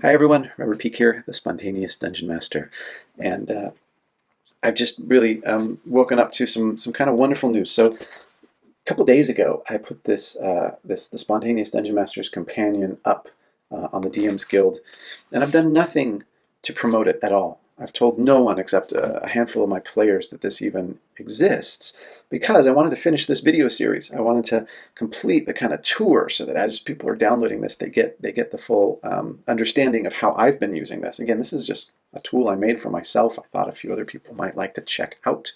Hi everyone, Robert Peak here, the Spontaneous Dungeon Master, and I've just really woken up to some kind of wonderful news. So a couple days ago, I put the Spontaneous Dungeon Master's Companion up on the DM's Guild, and I've done nothing to promote it at all. I've told no one except a handful of my players that this even exists because I wanted to finish this video series. I wanted to complete the kind of tour so that as people are downloading this, they get the full understanding of how I've been using this. Again, this is just a tool I made for myself. I thought a few other people might like to check out.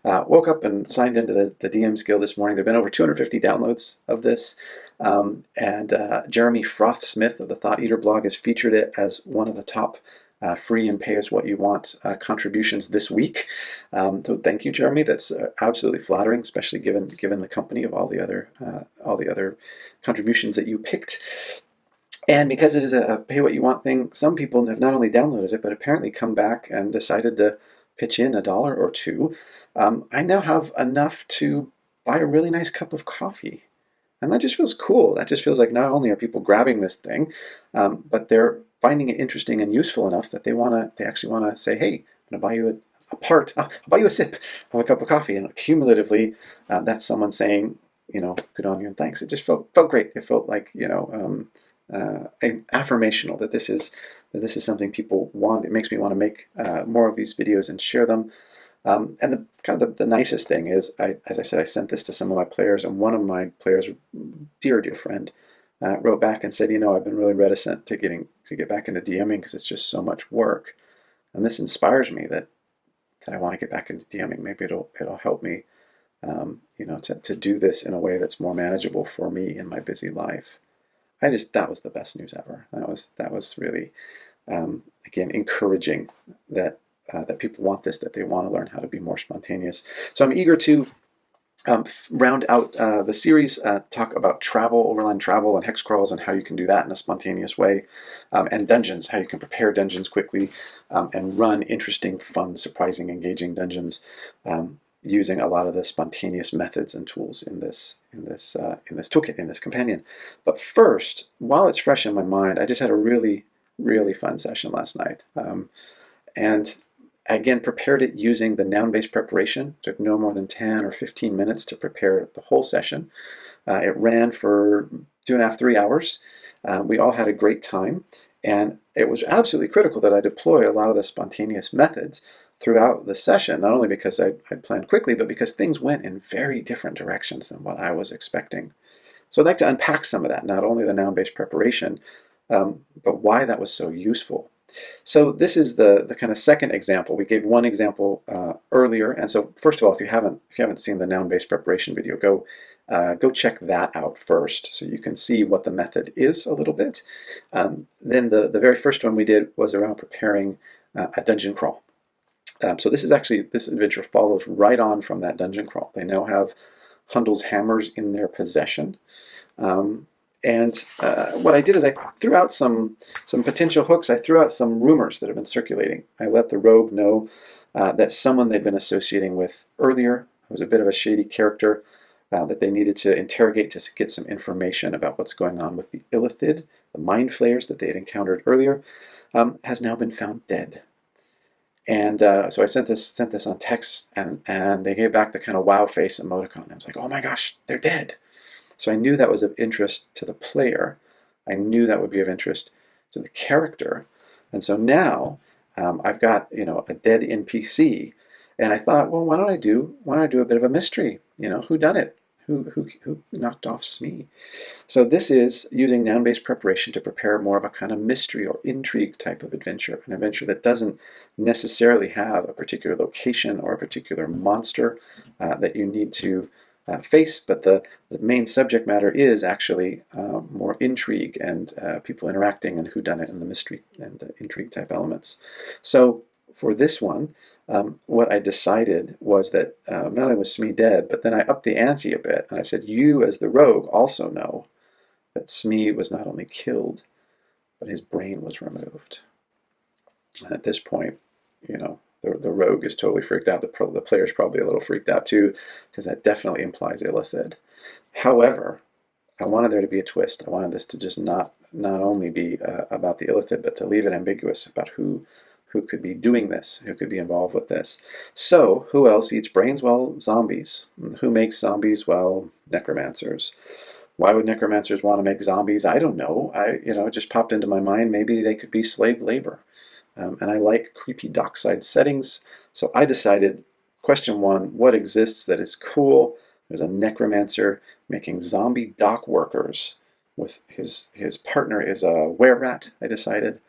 Woke up and signed into the DM's Guild this morning. There have been over 250 downloads of this. And Jeremy Froth-Smith of the Thought Eater blog has featured it as one of the top free and pay as what you want contributions this week. So thank you, Jeremy. That's absolutely flattering, especially given the company of all the other contributions that you picked. And because it is a pay what you want thing, some people have not only downloaded it, but apparently come back and decided to pitch in $1 or $2. I now have enough to buy a really nice cup of coffee. And that just feels cool. That just feels like not only are people grabbing this thing, but they're finding it interesting and useful enough that they actually want to say, hey, I'm going to buy you I'll buy you a sip of a cup of coffee. And cumulatively, that's someone saying, good on you and thanks. It just felt great. It felt like, affirmational that this is something people want. It makes me want to make more of these videos and share them. And the nicest thing is, as I said, I sent this to some of my players, and one of my players, dear friend, wrote back and said, I've been really reticent to get back into DMing because it's just so much work, and this inspires me that I want to get back into DMing. Maybe it'll help me, to do this in a way that's more manageable for me in my busy life. That was the best news ever. That was really, again, encouraging that people want this, that they want to learn how to be more spontaneous. So I'm eager to round out the series, talk about travel, overland travel, and hex crawls, and how you can do that in a spontaneous way, and dungeons, how you can prepare dungeons quickly and run interesting, fun, surprising, engaging dungeons using a lot of the spontaneous methods and tools in this toolkit, in this companion. But first, while it's fresh in my mind, I just had a really, really fun session last night, and again, prepared it using the noun-based preparation. It took no more than 10 or 15 minutes to prepare the whole session. It ran for 2.5, 3 hours. We all had a great time, and it was absolutely critical that I deploy a lot of the spontaneous methods throughout the session, not only because I planned quickly, but because things went in very different directions than what I was expecting. So I'd like to unpack some of that, not only the noun-based preparation, but why that was so useful. So this is the kind of second example. We gave one example earlier, and so first of all, if you haven't seen the noun-based preparation video, go check that out first, so you can see what the method is a little bit. Then the very first one we did was around preparing a dungeon crawl. So this adventure follows right on from that dungeon crawl. They now have Hundel's hammers in their possession. And what I did is I threw out some potential hooks. I threw out some rumors that have been circulating. I let the rogue know that someone they'd been associating with earlier was a bit of a shady character that they needed to interrogate to get some information about what's going on with the illithid, the mind flayers that they had encountered earlier, has now been found dead. And so I sent this on text, and they gave back the kind of wow face emoticon. I was like, oh my gosh, they're dead. So I knew that was of interest to the player. I knew that would be of interest to the character. And so now I've got a dead NPC, and I thought, well, why don't I do a bit of a mystery? Who done it? Who knocked off Smee? So this is using noun-based preparation to prepare more of a kind of mystery or intrigue type of adventure, an adventure that doesn't necessarily have a particular location or a particular monster that you need to face, but the main subject matter is actually more intrigue and people interacting and whodunit and the mystery and intrigue type elements. So for this one, what I decided was that not only was Smee dead, but then I upped the ante a bit, and I said, you as the rogue also know that Smee was not only killed, but his brain was removed. And at this point, the rogue is totally freaked out. The player's probably a little freaked out too, because that definitely implies illithid. However, I wanted there to be a twist. I wanted this to just not only be about the illithid, but to leave it ambiguous about who could be doing this, who could be involved with this. So, who else eats brains? Well, zombies. Who makes zombies? Well, necromancers. Why would necromancers want to make zombies? I don't know. It just popped into my mind. Maybe they could be slave labor. And I like creepy dockside settings. So I decided, question one, what exists that is cool? There's a necromancer making zombie dock workers. With his partner is a were-rat, I decided.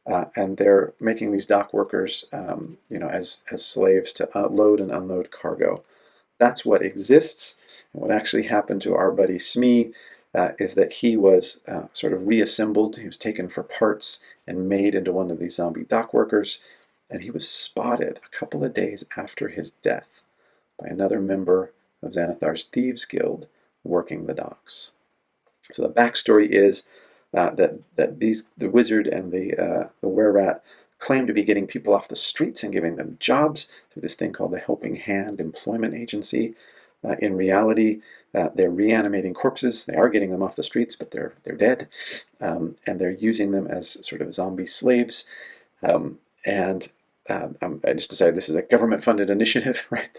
And they're making these dock workers, as slaves to load and unload cargo. That's what exists. And what actually happened to our buddy Smee is that he was sort of reassembled. He was taken for parts and made into one of these zombie dock workers. And he was spotted a couple of days after his death by another member of Xanathar's Thieves Guild working the docks. So the backstory is that the wizard and the were-rat claim to be getting people off the streets and giving them jobs through this thing called the Helping Hand Employment Agency. In reality, they're reanimating corpses. They are getting them off the streets, but they're dead, and they're using them as sort of zombie slaves. I just decided this is a government-funded initiative, right?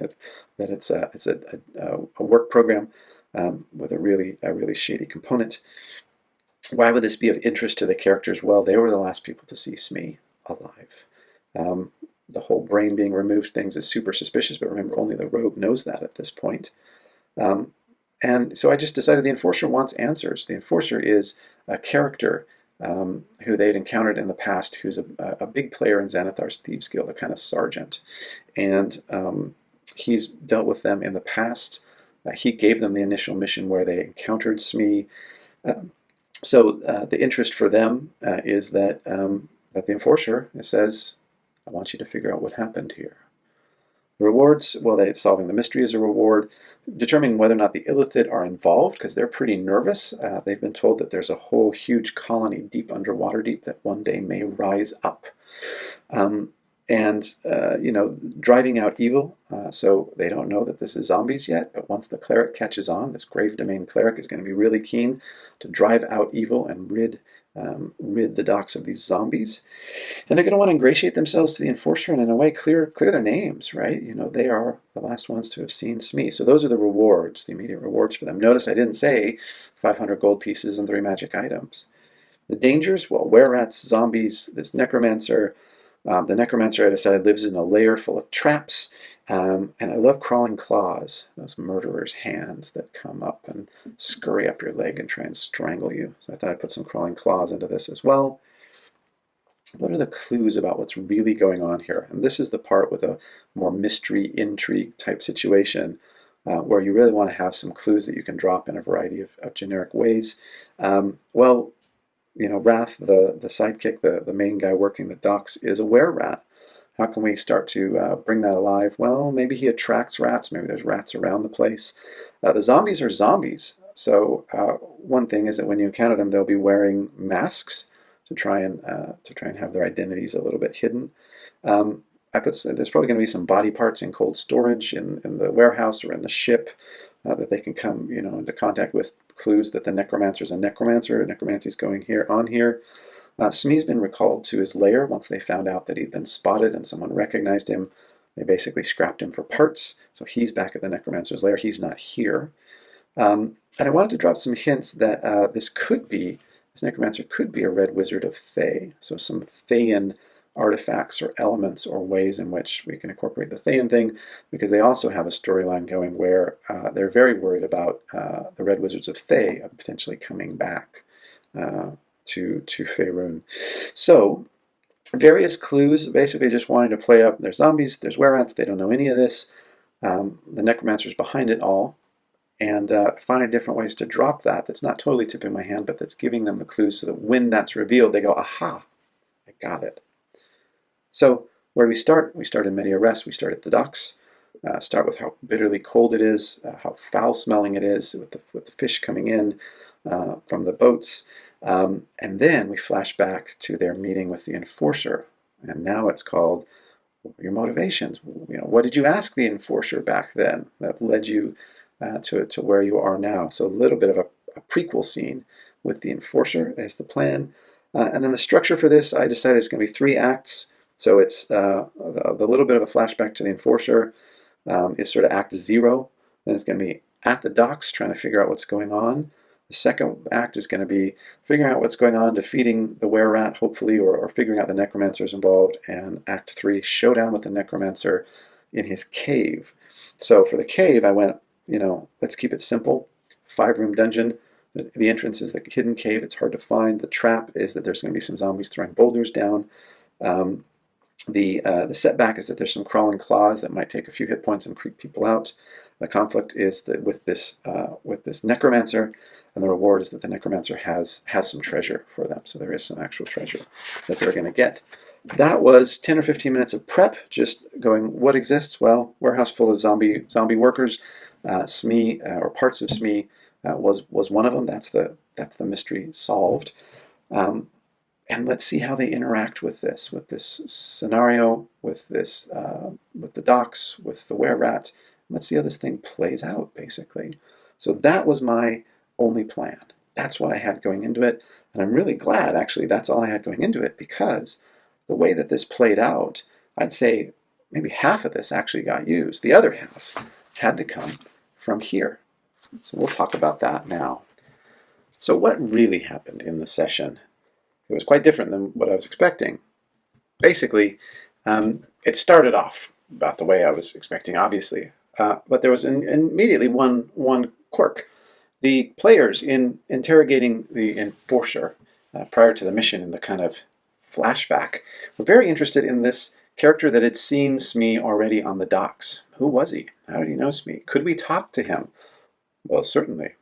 That it's a work program with a really shady component. Why would this be of interest to the characters? Well, they were the last people to see Smee alive. The whole brain being removed things is super suspicious, but remember, only the rogue knows that at this point. And so I just decided the Enforcer wants answers. The Enforcer is a character who they'd encountered in the past, who's a big player in Xanathar's Thieves Guild, a kind of sergeant. And he's dealt with them in the past. He gave them the initial mission where they encountered Smee. So the interest for them is that the Enforcer says, I want you to figure out what happened here. The rewards, well, solving the mystery is a reward. Determining whether or not the illithid are involved, because they're pretty nervous. They've been told that there's a whole huge colony deep underwater that one day may rise up. Driving out evil. So they don't know that this is zombies yet, but once the cleric catches on, this Grave Domain cleric is going to be really keen to drive out evil and rid the docks of these zombies. And they're going to want to ingratiate themselves to the Enforcer and in a way clear their names, right? They are the last ones to have seen Smee. So those are the rewards, the immediate rewards for them. Notice I didn't say 500 gold pieces and 3 magic items. The dangers, well, were-rats, zombies, this necromancer. The necromancer, I decided, lives in a lair full of traps. And I love crawling claws, those murderers' hands that come up and scurry up your leg and try and strangle you. So I thought I'd put some crawling claws into this as well. What are the clues about what's really going on here? And this is the part with a more mystery, intrigue type situation where you really want to have some clues that you can drop in a variety of generic ways. Wrath, the sidekick, the main guy working the docks, is a were-rat. How can we start to bring that alive? Well, maybe he attracts rats. Maybe there's rats around the place. The zombies are zombies. So one thing is that when you encounter them, they'll be wearing masks to try and have their identities a little bit hidden. There's probably going to be some body parts in cold storage in the warehouse or in the ship that they can come into contact with. Clues that the necromancer is a necromancer. Necromancy is going on here. Smee's been recalled to his lair once they found out that he'd been spotted and someone recognized him. They basically scrapped him for parts, so he's back at the necromancer's lair. He's not here. And I wanted to drop some hints that this necromancer could be a red wizard of Thay. So some Thayan artifacts or elements or ways in which we can incorporate the Thayan thing, because they also have a storyline going where they're very worried about the Red Wizards of Thay potentially coming back to Faerun. So various clues, basically just wanting to play up. There's zombies, there's were-rats, they don't know any of this. The necromancer's behind it all, and finding different ways to drop that's not totally tipping my hand, but that's giving them the clues so that when that's revealed, they go, aha, I got it. So where do we start? We start in Media Res, we start at the docks. Start with how bitterly cold it is, how foul-smelling it is with the fish coming in from the boats. And then we flash back to their meeting with the Enforcer. And now it's called your motivations. What did you ask the Enforcer back then that led you to where you are now? So a little bit of a prequel scene with the enforcer as the plan. And then the structure for this, I decided it's going to be 3 acts. So it's the little bit of a flashback to the enforcer is sort of act 0. Then it's going to be at the docks trying to figure out what's going on. The second act is going to be figuring out what's going on, defeating the were-rat, hopefully, or figuring out the necromancers involved. And act 3, showdown with the necromancer in his cave. So for the cave, I went, let's keep it simple. 5-room dungeon. The entrance is the hidden cave. It's hard to find. The trap is that there's going to be some zombies throwing boulders down. The setback is that there's some crawling claws that might take a few hit points and creep people out. The conflict is that with this necromancer, and the reward is that the necromancer has some treasure for them. So there is some actual treasure that they're going to get. That was 10 or 15 minutes of prep, just going, what exists? Well, warehouse full of zombie workers. Smee, or parts of Smee, was one of them. That's the mystery solved. And let's see how they interact with this scenario, with the docks, with the were-rat. Let's see how this thing plays out, basically. So that was my only plan. That's what I had going into it. And I'm really glad, actually, that's all I had going into it, because the way that this played out, I'd say maybe half of this actually got used. The other half had to come from here. So we'll talk about that now. So what really happened in the session? It was quite different than what I was expecting. Basically, it started off about the way I was expecting, obviously. But there was immediately one quirk. The players, in interrogating the enforcer prior to the mission in the kind of flashback, were very interested in this character that had seen Smee already on the docks. Who was he? How did he know Smee? Could we talk to him? Well, certainly.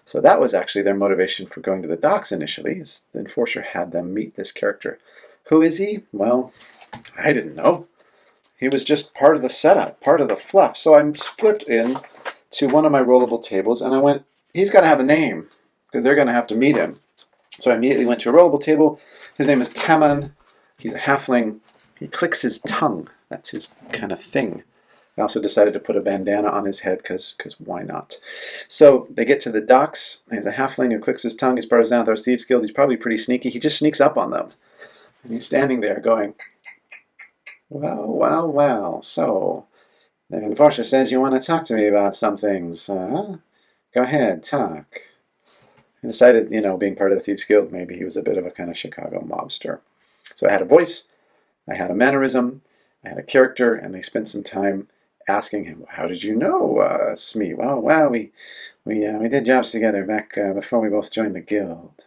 So that was actually their motivation for going to the docks initially, is the enforcer had them meet this character. Who is he? Well, I didn't know. He was just part of the setup, part of the fluff. So I flipped in to one of my rollable tables, and I went, he's got to have a name, because they're going to have to meet him. So I immediately went to a rollable table. His name is Taman. He's a halfling. He clicks his tongue. That's his kind of thing. I also decided to put a bandana on his head, because why not? So they get to the docks. He's a halfling who clicks his tongue. He's part of Xanathars Thieves Guild. He's probably pretty sneaky. He just sneaks up on them. And he's standing there going, well. So the enforcer says you want to talk to me about some things. Go ahead, talk. I decided, being part of the Thieves Guild, maybe he was a bit of a kind of Chicago mobster. So I had a voice, I had a mannerism, I had a character, and they spent some time asking him, how did you know Smee? Well, we did jobs together back before we both joined the guild.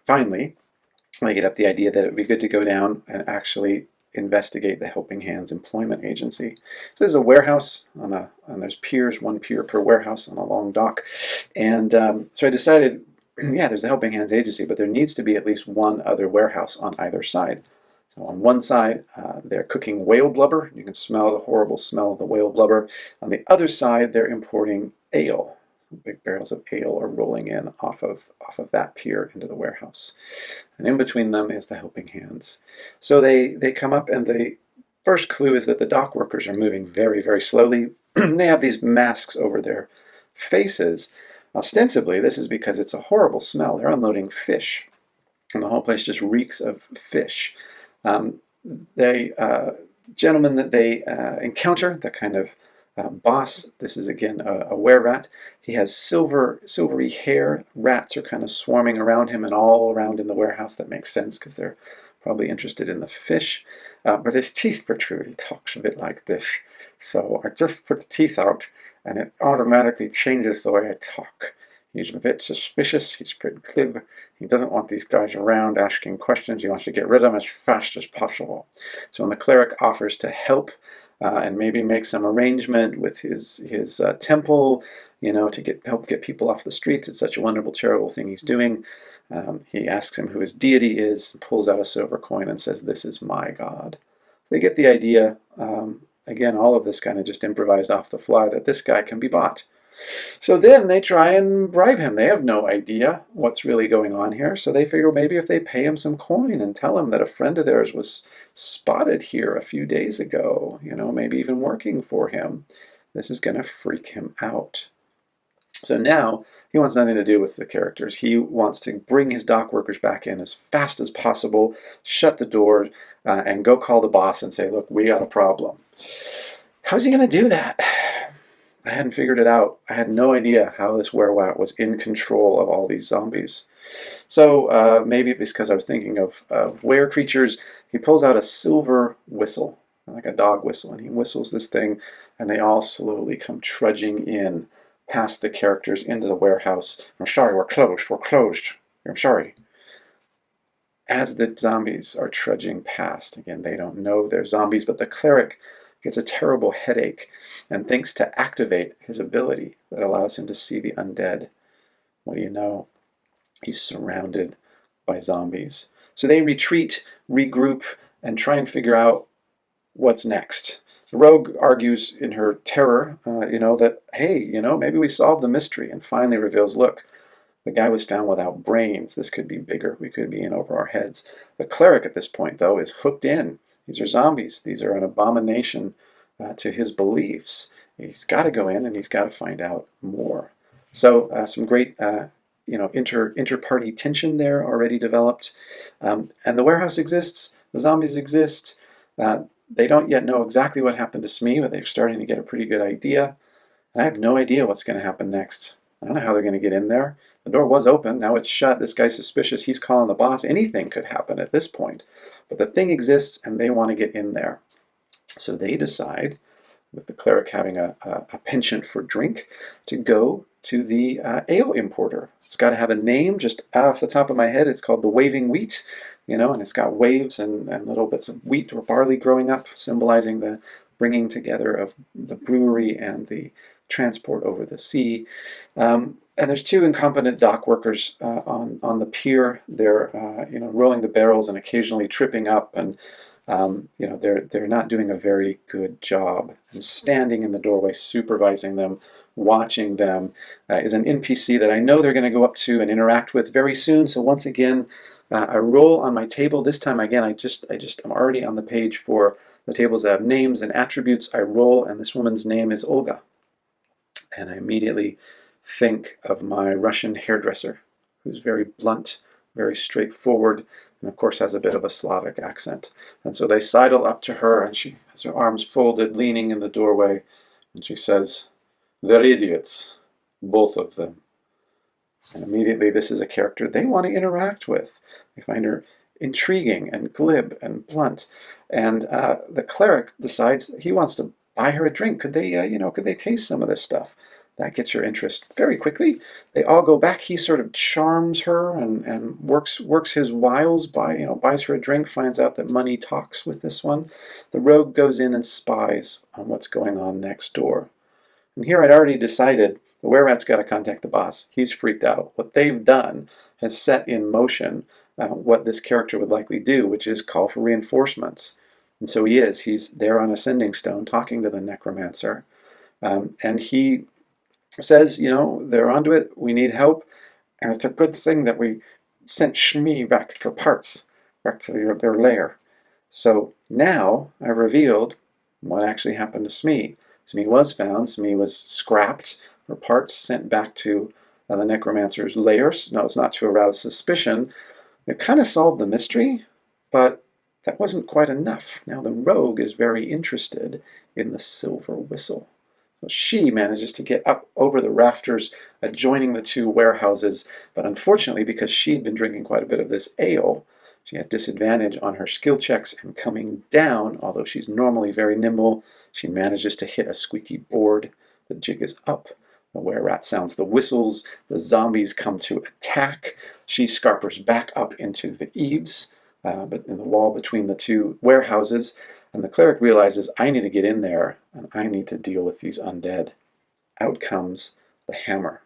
Finally, they get up the idea that it would be good to go down and actually investigate the Helping Hands Employment Agency. So this is a warehouse and there's piers, 1 pier per warehouse on a long dock. And so I decided, yeah, there's the Helping Hands Agency, but there needs to be at least one other warehouse on either side. So on one side, they're cooking whale blubber. You can smell the horrible smell of the whale blubber. On the other side, they're importing ale. Big barrels of ale are rolling in off of that pier into the warehouse. And in between them is the Helping Hands. So they come up, and the first clue is that the dock workers are moving very, very slowly. They have these masks over their faces. Ostensibly, this is because it's a horrible smell. They're unloading fish, and the whole place just reeks of fish. Gentleman that they encounter, the kind of boss, this is again a were-rat. He has silvery hair. Rats are kind of swarming around him and all around in the warehouse. That makes sense because they're probably interested in the fish. But his teeth protrude. He talks a bit like this. So I just put the teeth out, and it automatically changes the way I talk. He's a bit suspicious. He's pretty glib. He doesn't want these guys around asking questions. He wants to get rid of them as fast as possible. So when the cleric offers to help and maybe make some arrangement with his temple, to help get people off the streets, it's such a wonderful, charitable thing he's doing. He asks him who his deity is, pulls out a silver coin and says, "This is my god." So they get the idea. Again, all of this kind of just improvised off the fly, that this guy can be bought. So then they try and bribe him. They have no idea what's really going on here. So they figure maybe if they pay him some coin and tell him that a friend of theirs was spotted here a few days ago, maybe even working for him, this is going to freak him out. So now he wants nothing to do with the characters. He wants to bring his dock workers back in as fast as possible, shut the door, and go call the boss and say, look, we got a problem. How's he going to do that? I hadn't figured it out. I had no idea how this werewolf was in control of all these zombies. So maybe it's because I was thinking of were creatures. He pulls out a silver whistle, like a dog whistle, and he whistles this thing, and they all slowly come trudging in past the characters into the warehouse. I'm sorry, we're closed. We're closed. I'm sorry. As the zombies are trudging past, again, they don't know they're zombies, but the cleric gets a terrible headache and thinks to activate his ability that allows him to see the undead. What do you know? He's surrounded by zombies. So they retreat, regroup, and try and figure out what's next. The rogue argues in her terror, that, hey, maybe we solved the mystery, and finally reveals, look, the guy was found without brains. This could be bigger. We could be in over our heads. The cleric at this point, though, is hooked in. These are zombies. These are an abomination to his beliefs. He's got to go in and he's got to find out more. So some great inter-party tension there already developed. And the warehouse exists. The zombies exist. They don't yet know exactly what happened to Smee, but they're starting to get a pretty good idea. And I have no idea what's going to happen next. I don't know how they're going to get in there. The door was open. Now it's shut. This guy's suspicious. He's calling the boss. Anything could happen at this point. But the thing exists, and they want to get in there. So they decide, with the cleric having a penchant for drink, to go to the ale importer. It's got to have a name. Just off the top of my head, it's called the Waving Wheat, and it's got waves and little bits of wheat or barley growing up, symbolizing the bringing together of the brewery and the transport over the sea. And there's two incompetent dock workers on the pier. They're rolling the barrels and occasionally tripping up, and they're not doing a very good job. And standing in the doorway, supervising them, watching them, is an NPC that I know they're going to go up to and interact with very soon. So once again, I roll on my table. This time again, I'm already on the page for the tables that have names and attributes. I roll, and this woman's name is Olga. And I immediately think of my Russian hairdresser, who's very blunt, very straightforward, and of course has a bit of a Slavic accent. And so they sidle up to her, and she has her arms folded, leaning in the doorway, and she says, "They're idiots, both of them." And immediately this is a character they want to interact with. They find her intriguing and glib and blunt. And the cleric decides he wants to buy her a drink. Could they taste some of this stuff? That gets her interest very quickly. They all go back. He sort of charms her and works his wiles buys her a drink, finds out that money talks with this one. The rogue goes in and spies on what's going on next door. And here I'd already decided the were-rat's got to contact the boss. He's freaked out. What they've done has set in motion what this character would likely do, which is call for reinforcements. And so he's there on a sending stone talking to the necromancer. And he says, they're onto it, we need help, and it's a good thing that we sent Shmi back for parts, back to their lair. So now I revealed what actually happened to Smee. Smee was found, Smee was scrapped, her parts sent back to the necromancer's lair. No, it's not to arouse suspicion. It kind of solved the mystery, but that wasn't quite enough. Now the rogue is very interested in the silver whistle. So she manages to get up over the rafters, adjoining the two warehouses, but unfortunately, because she'd been drinking quite a bit of this ale, she has disadvantage on her skill checks, and coming down, although she's normally very nimble, she manages to hit a squeaky board. The jig is up. The were-rat sounds the whistles. The zombies come to attack. She scarpers back up into the eaves, but in the wall between the two warehouses, and the cleric realizes, I need to get in there, and I need to deal with these undead. Out comes the hammer.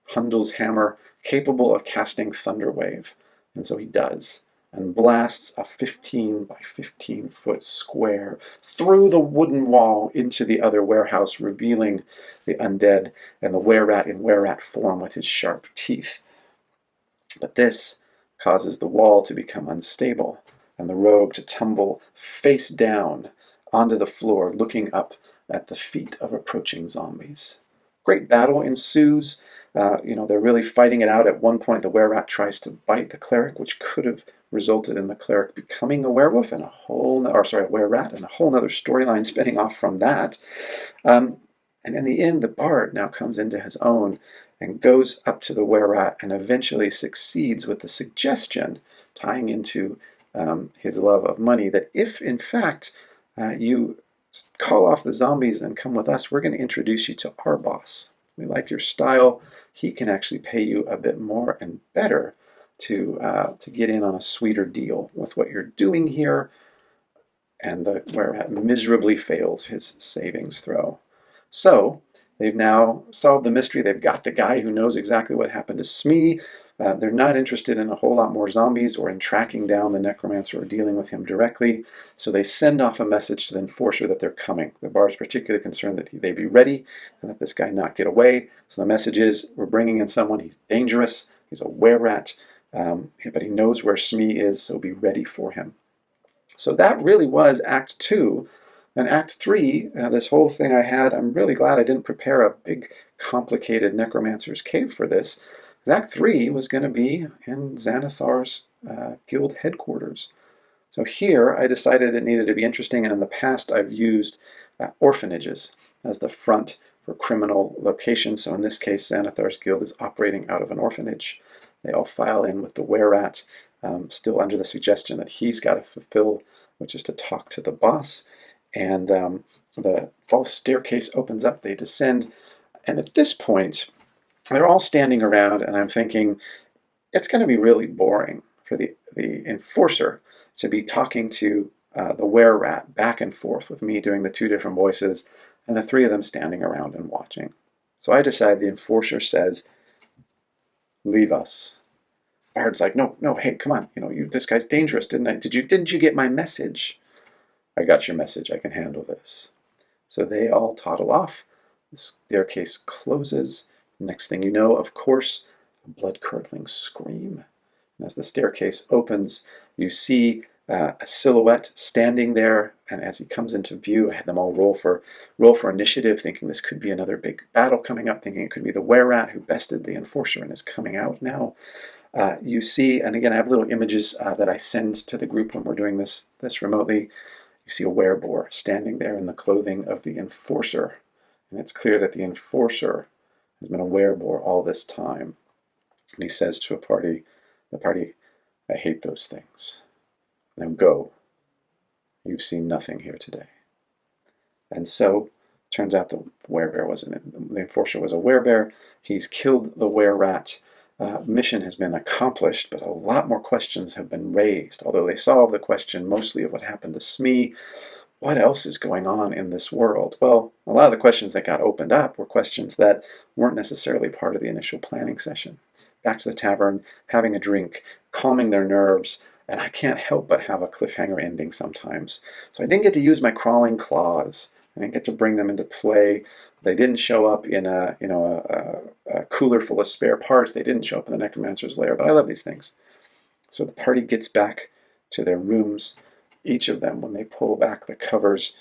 Hundel's hammer, capable of casting Thunderwave. And so he does, and blasts a 15 by 15 foot square through the wooden wall into the other warehouse, revealing the undead and the were-rat in were-rat form with his sharp teeth. But this causes the wall to become unstable, and the rogue to tumble face down onto the floor, looking up at the feet of approaching zombies. great battle ensues. They're really fighting it out. At one point, the were-rat tries to bite the cleric, which could have resulted in the cleric becoming a werewolf and a were-rat, and a whole other storyline spinning off from that. And in the end, the bard now comes into his own and goes up to the were-rat and eventually succeeds with the suggestion, tying into his love of money, that if in fact you call off the zombies and come with us, we're going to introduce you to our boss. We like your style. He can actually pay you a bit more and better to get in on a sweeter deal with what you're doing here. And the were-rat miserably fails his savings throw. So they've now solved the mystery. They've got the guy who knows exactly what happened to Smee. They're not interested in a whole lot more zombies or in tracking down the necromancer or dealing with him directly. So they send off a message to the enforcer that they're coming. The bard's particularly concerned that they be ready and that this guy not get away. So the message is, we're bringing in someone. He's dangerous. He's a were-rat. But he knows where Smee is, so be ready for him. So that really was Act 2. And Act 3, this whole thing I had, I'm really glad I didn't prepare a big, complicated Necromancer's Cave for this. Act 3 was going to be in Xanathar's guild headquarters. So here I decided it needed to be interesting, and in the past I've used orphanages as the front for criminal locations. So in this case, Xanathar's guild is operating out of an orphanage. They all file in with the were-rat, still under the suggestion that he's got to fulfill, which is to talk to the boss. And the false staircase opens up, they descend, and at this point, they're all standing around, and I'm thinking, it's going to be really boring for the enforcer to be talking to the were-rat back and forth with me doing the two different voices, and the three of them standing around and watching. So I decide the enforcer says, leave us. Bard's like, no, hey, come on, this guy's dangerous, didn't you get my message? I got your message, I can handle this. So they all toddle off, the staircase closes. Next thing you know, of course, a blood-curdling scream. And as the staircase opens, you see a silhouette standing there, and as he comes into view, I had them all roll for initiative, thinking this could be another big battle coming up, thinking it could be the were-rat who bested the enforcer and is coming out now. You see, and again, I have little images that I send to the group when we're doing this remotely. You see a were-boar standing there in the clothing of the enforcer, and it's clear that the enforcer has been a were-boar all this time. And he says to the party, I hate those things. Now go. You've seen nothing here today. And so, turns out the the enforcer was a were-bear. He's killed the were-rat. Mission has been accomplished, but a lot more questions have been raised. Although they solved the question mostly of what happened to Smee, what else is going on in this world? Well, a lot of the questions that got opened up were questions that weren't necessarily part of the initial planning session. Back to the tavern, having a drink, calming their nerves, and I can't help but have a cliffhanger ending sometimes. So I didn't get to use my crawling claws. I didn't get to bring them into play. They didn't show up in a cooler full of spare parts. They didn't show up in the Necromancer's lair, but I love these things. So the party gets back to their rooms. Each of them, when they pull back the covers,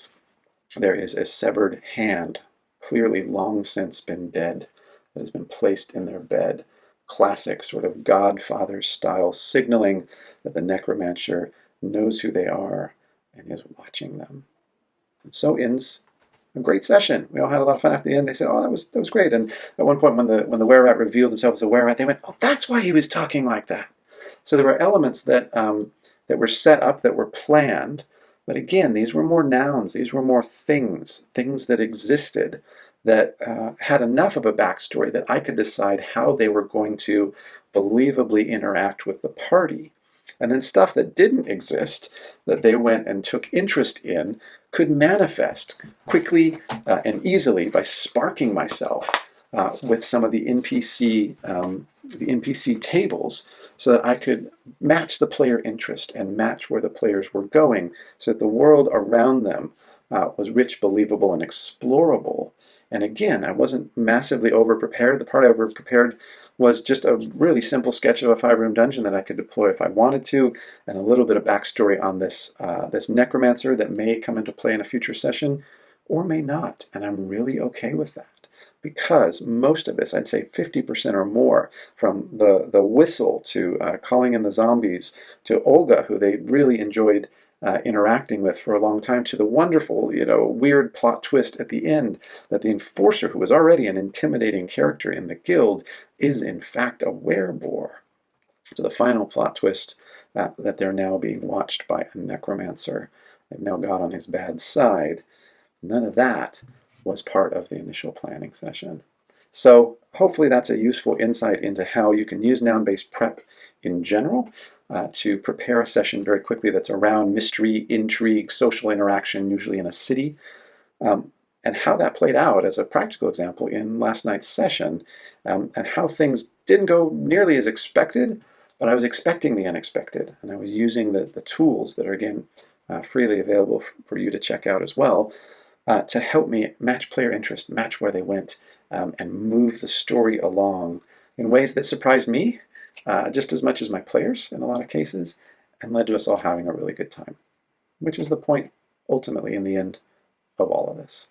there is a severed hand, clearly long since been dead, that has been placed in their bed. Classic sort of Godfather style, signaling that the necromancer knows who they are and is watching them. And so ends a great session. We all had a lot of fun after the end. They said, oh, that was great. And at one point when the were-rat revealed himself as a were-rat, they went, oh, that's why he was talking like that. So there were elements that were set up, that were planned, but again, these were more nouns, these were more things that existed, that had enough of a backstory that I could decide how they were going to believably interact with the party. And then stuff that didn't exist, that they went and took interest in, could manifest quickly and easily by sparking myself with some of the NPC tables, so that I could match the player interest and match where the players were going, so that the world around them was rich, believable, and explorable. And again, I wasn't massively over-prepared. The part I over-prepared was just a really simple sketch of a 5-room dungeon that I could deploy if I wanted to, and a little bit of backstory on this necromancer that may come into play in a future session, or may not, and I'm really okay with that. because most of this, I'd say 50% or more, from the whistle to calling in the zombies to Olga, who they really enjoyed interacting with for a long time, to the wonderful, weird plot twist at the end that the enforcer, who was already an intimidating character in the guild, is in fact a werebore. To the final plot twist that they're now being watched by a necromancer. They've now got on his bad side. None of that was part of the initial planning session. So hopefully that's a useful insight into how you can use noun-based prep in general to prepare a session very quickly that's around mystery, intrigue, social interaction, usually in a city, and how that played out as a practical example in last night's session, and how things didn't go nearly as expected, but I was expecting the unexpected, and I was using the tools that are, again, freely available for you to check out as well, to help me match player interest, match where they went, and move the story along in ways that surprised me just as much as my players in a lot of cases, and led to us all having a really good time, which is the point, ultimately, in the end, of all of this.